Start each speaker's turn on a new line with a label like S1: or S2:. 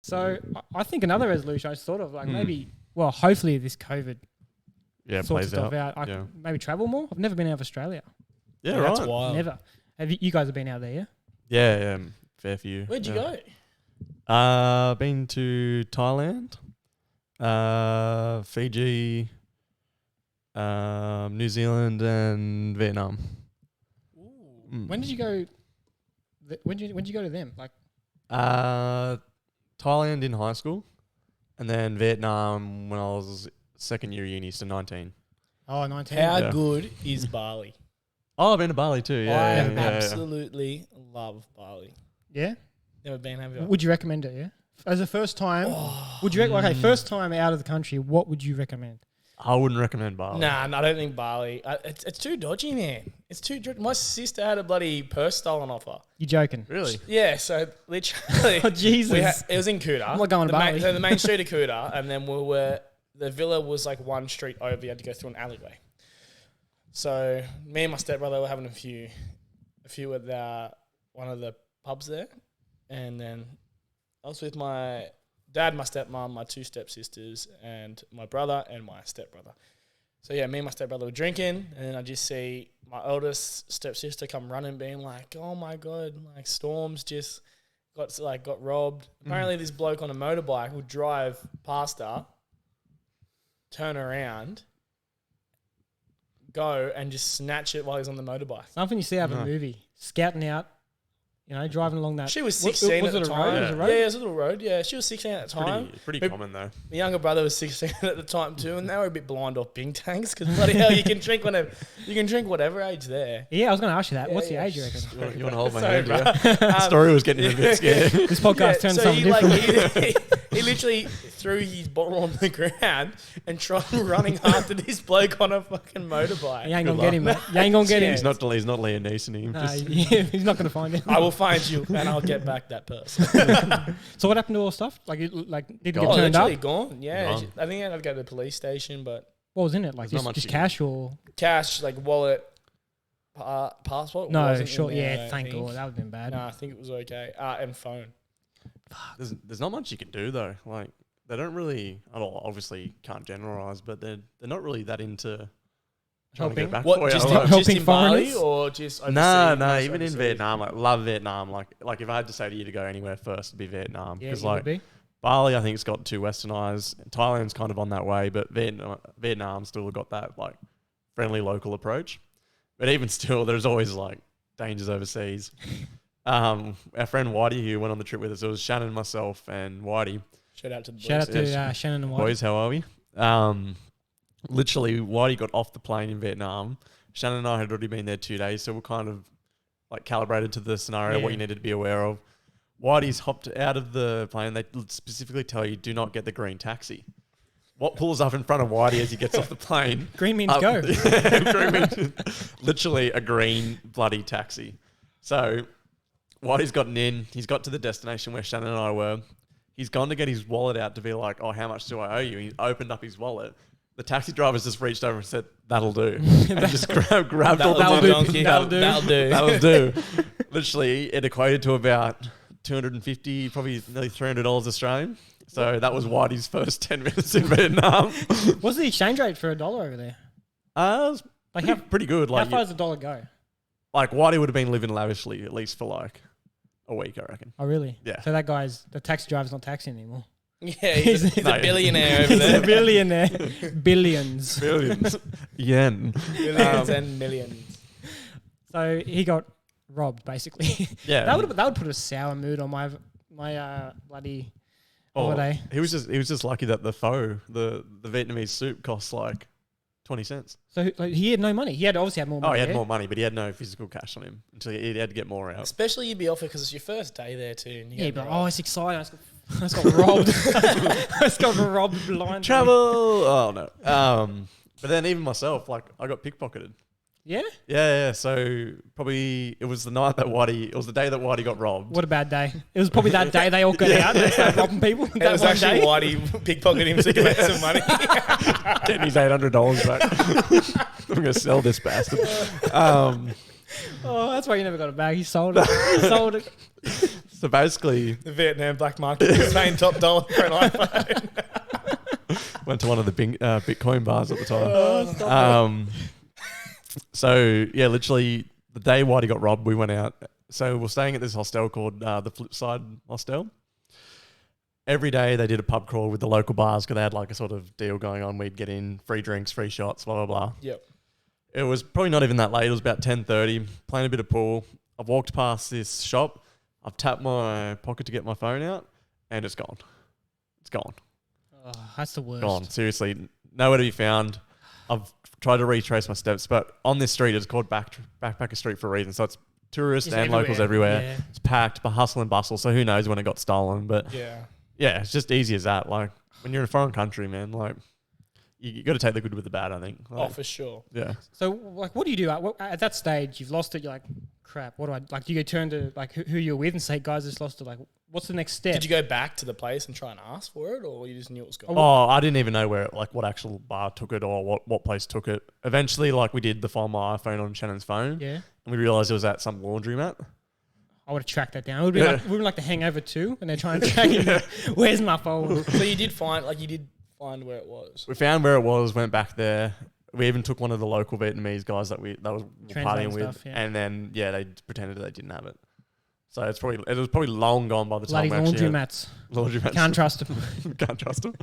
S1: So I think another resolution I sort of like maybe, well, hopefully this COVID sorts stuff out. I could maybe travel more. I've never been out of Australia.
S2: Yeah, right.
S1: That's wild. Never. Have you guys have been out there?
S2: Yeah, fair few.
S3: Where'd you go?
S2: Been to Thailand, Fiji, New Zealand, and Vietnam.
S1: When did you go? When did you go to them? Like,
S2: Thailand in high school, and then Vietnam when I was second year uni, so 19.
S1: Oh, 19.
S3: How good is Bali?
S2: Oh, I've been to Bali too. Yeah,
S3: I absolutely love Bali.
S1: Yeah.
S3: Never been, have you?
S1: Would you recommend it? Yeah. As a first time, would you? First time out of the country, what would you recommend?
S2: I wouldn't recommend Bali.
S3: Nah, I don't think Bali. It's too dodgy, man. It's too dodgy. My sister had a bloody purse stolen off her.
S1: You joking?
S2: Really?
S3: Yeah, so literally.
S1: Oh, Jesus.
S3: It was in Kuta.
S1: I'm not going to Bali.
S3: So the main street of Kuta, and then the villa was like one street over. You had to go through an alleyway. So me and my stepbrother were having a few at one of the pubs there. And then I was with my dad, my stepmom, my two stepsisters, and my brother and my stepbrother. So yeah, me and my stepbrother were drinking, and then I just see my oldest stepsister come running, being like, "Oh my god, like Storm's just got robbed." Apparently, this bloke on a motorbike would drive past her, turn around, go and just snatch it while he's on the motorbike.
S1: Something you see out of a movie, scouting out. You know, driving along that.
S3: She was 16 at the time.
S1: Yeah. Was it a road?
S3: Yeah, it was a little road. Yeah, she was 16 at the time.
S2: Pretty common though.
S3: My younger brother was 16 at the time too, and they were a bit blind off Bing tanks because bloody hell, you can drink whatever age there.
S1: Yeah, I was going to ask you that. What's the age you reckon?
S2: You want to hold my hand? Yeah. The story was getting a bit scared.
S1: This podcast turned something different.
S3: He literally threw his bottle on the ground and tried running after this bloke on a fucking motorbike.
S1: You ain't going to get him, mate. You ain't going to get him.
S2: He's not Liam Neeson.
S1: He's not going to find him.
S3: I will find you and I'll get back that person.
S1: So what happened to all the stuff? Like did it get turned
S3: literally
S1: up?
S3: Gone. Yeah, I think I had to go to the police station, but
S1: what was in it? Like just cash or
S3: cash, like wallet, passport.
S1: No, sure. Yeah, thank God. That would have been bad.
S3: No, I think it was okay. And phone.
S2: There's not much you can do though. Like they don't really. I don't obviously can't generalize, but they're not really that into trying to get back.
S3: What, just in Bali or just overseas?
S2: No. Even in Vietnam, like love Vietnam. Like if I had to say to you to go anywhere first, it'd be Vietnam. Because Bali, I think it's got too westernized. Thailand's kind of on that way, but Vietnam still got that like friendly local approach. But even still, there's always like dangers overseas. Our friend Whitey who went on the trip with us, it was Shannon, myself, and Whitey.
S3: Shout out to the boys.
S1: Shout out to Shannon and Whitey.
S2: Boys, how are we? Literally, Whitey got off the plane in Vietnam. Shannon and I had already been there 2 days, so we're kind of like calibrated to the scenario, what you needed to be aware of. Whitey's hopped out of the plane. They specifically tell you, do not get the green taxi. What pulls up in front of Whitey as he gets off the plane?
S1: Green means go.
S2: Green means literally a green bloody taxi. So Whitey's gotten in. He's got to the destination where Shannon and I were. He's gone to get his wallet out to be like, oh, how much do I owe you? He opened up his wallet. The taxi driver's just reached over and said, that'll do. And just grabbed all the donkey. That'll do. Literally, it equated to about $250, probably nearly $300 Australian. So that was Whitey's first 10 minutes in Vietnam.
S1: What's the exchange rate for $1 over there?
S2: It was pretty good.
S1: How far does $1 go?
S2: Like Whitey would have been living lavishly at least for like a week, I reckon.
S1: Oh, really?
S2: Yeah.
S1: So the taxi driver's not taxing anymore.
S3: Yeah, he's a billionaire over there.
S1: He's a billionaire. Billions.
S2: Yen.
S3: Billions and millions.
S1: So he got robbed, basically.
S2: Yeah.
S1: That would put a sour mood on my bloody holiday.
S2: He was just lucky that the pho, the Vietnamese soup, cost like 20 cents.
S1: So like, he had no money. He had obviously had more money.
S2: Oh, he had more money, but he had no physical cash on him until he had to get more out.
S3: Especially you'd be offered because it's your first day there too. And
S1: yeah, but it's exciting. I just got robbed. I just got robbed blindly.
S2: Travel. Oh no. But then even myself, like I got pickpocketed.
S1: Yeah?
S2: Yeah. So probably it was the day that Whitey got robbed.
S1: What a bad day. It was probably that day they all got out and they started robbing people.
S3: It was actually Whitey pickpocketed him so he could make some money.
S2: Getting his $800 back. I'm going to sell this bastard.
S1: Oh, that's why you never got it back. He sold it.
S2: So basically,
S3: the Vietnam black market is paying top dollar for an iPhone.
S2: Went to one of the Bitcoin bars at the time. So yeah, literally the day Whitey got robbed, we went out. So we're staying at this hostel called the Flipside Hostel. Every day they did a pub crawl with the local bars because they had like a sort of deal going on. We'd get in, free drinks, free shots, blah, blah, blah.
S3: Yep.
S2: It was probably not even that late. It was about 10:30, playing a bit of pool. I've walked past this shop. I've tapped my pocket to get my phone out and it's gone. It's gone.
S1: Oh, that's the worst.
S2: Gone. Seriously, nowhere to be found. I've tried to retrace my steps, but on this street, it's called Backpacker Street for a reason. So it's tourists and locals everywhere. Yeah. It's packed, but hustle and bustle. So who knows when it got stolen? But yeah, it's just easy as that. Like when you're in a foreign country, man, like you got to take the good with the bad, I think. Like,
S3: for sure.
S2: Yeah.
S1: So like, what do you do at that stage? You've lost it. You're like, crap. What do I like? Do you go turn to like who you're with and say, guys, I just lost it? Like, what's the next step?
S3: Did you go back to the place and try and ask for it, or you just knew it was gone?
S2: Oh, I didn't even know where, like, what actual bar took it or what place took it. Eventually, like, we did find my iPhone on Shannon's phone.
S1: Yeah.
S2: And we realised it was at some laundromat.
S1: I would have tracked that down. It would have been like the Hangover 2, and they're trying to track it. Where's my phone?
S3: So you did find where it was.
S2: We found where it was, went back there. We even took one of the local Vietnamese guys that was partying with, and then they pretended they didn't have it. So it was probably long gone by the time.
S1: Bloody laundromats.
S2: Laundromats.
S1: Can't trust them.
S2: Can't trust them.